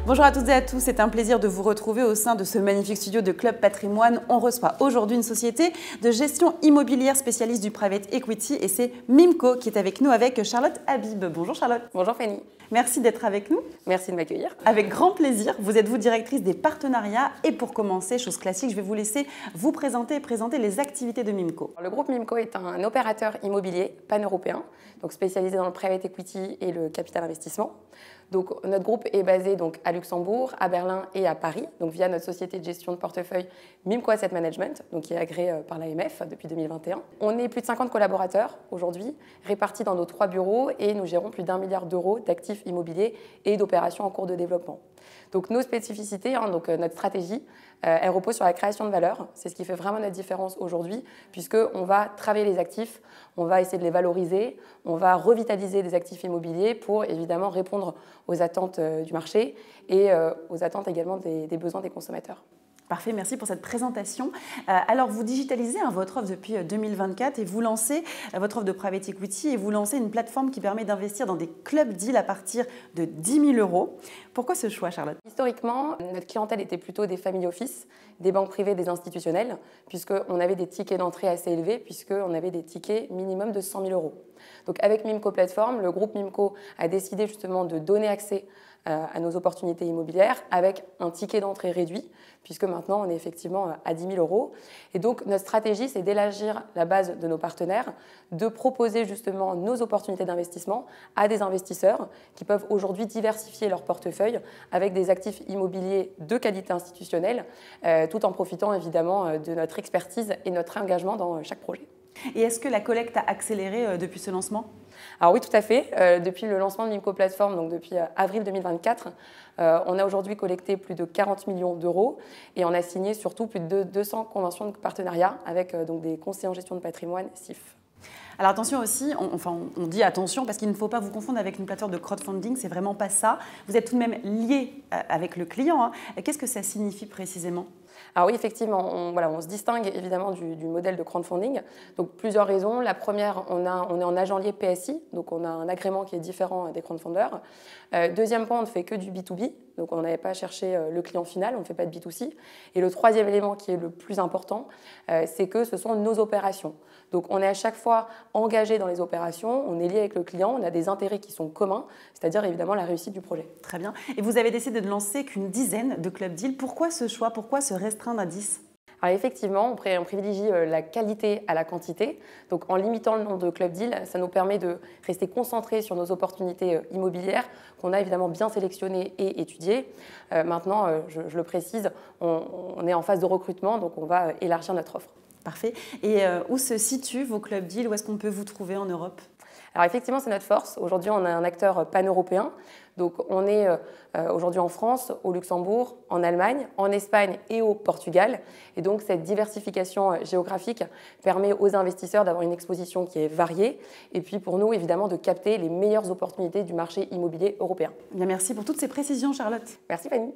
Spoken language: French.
Bonjour à toutes et à tous, c'est un plaisir de vous retrouver au sein de ce magnifique studio de Club Patrimoine. On reçoit aujourd'hui une société de gestion immobilière spécialiste du private equity et c'est Mimco qui est avec nous avec Charlotte Habib. Bonjour Charlotte. Bonjour Fanny. Merci d'être avec nous. Merci de m'accueillir. Avec grand plaisir. Vous êtes directrice des partenariats et pour commencer, chose classique, je vais vous laisser vous présenter et présenter les activités de Mimco. Le groupe Mimco est un opérateur immobilier pan-européen, donc spécialisé dans le private equity et le capital investissement. Donc, notre groupe est basé donc, à Luxembourg, à Berlin et à Paris, donc via notre société de gestion de portefeuille Mimco Asset Management, donc, qui est agréée par l'AMF depuis 2021. On est plus de 50 collaborateurs aujourd'hui, répartis dans nos 3 bureaux et nous gérons plus d'1 milliard d'euros d'actifs immobiliers et d'opérations en cours de développement. Donc nos spécificités, donc notre stratégie, elle repose sur la création de valeur. C'est ce qui fait vraiment notre différence aujourd'hui, puisqu'on va travailler les actifs, on va essayer de les valoriser, on va revitaliser des actifs immobiliers pour évidemment répondre aux attentes du marché et aux attentes également des besoins des consommateurs. Parfait, merci pour cette présentation. Alors, vous digitalisez votre offre depuis 2024 et vous lancez votre offre de private equity et vous lancez une plateforme qui permet d'investir dans des club deals à partir de 10 000 euros. Pourquoi ce choix, Charlotte? Historiquement, notre clientèle était plutôt des family office, des banques privées, des institutionnels, puisqu'on avait des tickets d'entrée assez élevés, puisqu'on avait des tickets minimum de 100 000 euros. Donc, avec Mimco Plateforme, le groupe Mimco a décidé justement de donner accès à nos opportunités immobilières avec un ticket d'entrée réduit, puisque maintenant on est effectivement à 10 000 euros. Et donc notre stratégie, c'est d'élargir la base de nos partenaires, de proposer justement nos opportunités d'investissement à des investisseurs qui peuvent aujourd'hui diversifier leur portefeuille avec des actifs immobiliers de qualité institutionnelle, tout en profitant évidemment de notre expertise et notre engagement dans chaque projet. Et est-ce que la collecte a accéléré depuis ce lancement? Alors oui, tout à fait. Depuis le lancement de Mimco Plateforme, donc depuis avril 2024, on a aujourd'hui collecté plus de 40 millions d'euros et on a signé surtout plus de 200 conventions de partenariat avec donc des conseillers en gestion de patrimoine, CIF. Alors attention aussi, on dit attention parce qu'il ne faut pas vous confondre avec une plateforme de crowdfunding, c'est vraiment pas ça. Vous êtes tout de même lié avec le client. Qu'est-ce que ça signifie précisément? Alors oui, effectivement, on se distingue évidemment du modèle de crowdfunding. Donc plusieurs raisons. La première, on est en agent lié PSI, donc on a un agrément qui est différent des crowdfunders. Deuxième point, on ne fait que du B2B, donc on n'avait pas cherché le client final, on ne fait pas de B2C. Et le troisième élément qui est le plus important, c'est que ce sont nos opérations. Donc on est à chaque fois engagé dans les opérations, on est lié avec le client, on a des intérêts qui sont communs, c'est-à-dire évidemment la réussite du projet. Très bien. Et vous avez décidé de ne lancer qu'une dizaine de club deals. Pourquoi ce choix? Pourquoi se restreindre à 10? Alors effectivement, on privilégie la qualité à la quantité. Donc en limitant le nombre de club deals, ça nous permet de rester concentrés sur nos opportunités immobilières qu'on a évidemment bien sélectionnées et étudiées. Maintenant, je le précise, on est en phase de recrutement, donc on va élargir notre offre. Parfait. Et où se situent vos club deals? Où est-ce qu'on peut vous trouver en Europe? Alors effectivement, c'est notre force. Aujourd'hui, on a un acteur pan-européen. Donc on est aujourd'hui en France, au Luxembourg, en Allemagne, en Espagne et au Portugal. Et donc cette diversification géographique permet aux investisseurs d'avoir une exposition qui est variée. Et puis pour nous, évidemment, de capter les meilleures opportunités du marché immobilier européen. Bien, merci pour toutes ces précisions, Charlotte. Merci Fanny.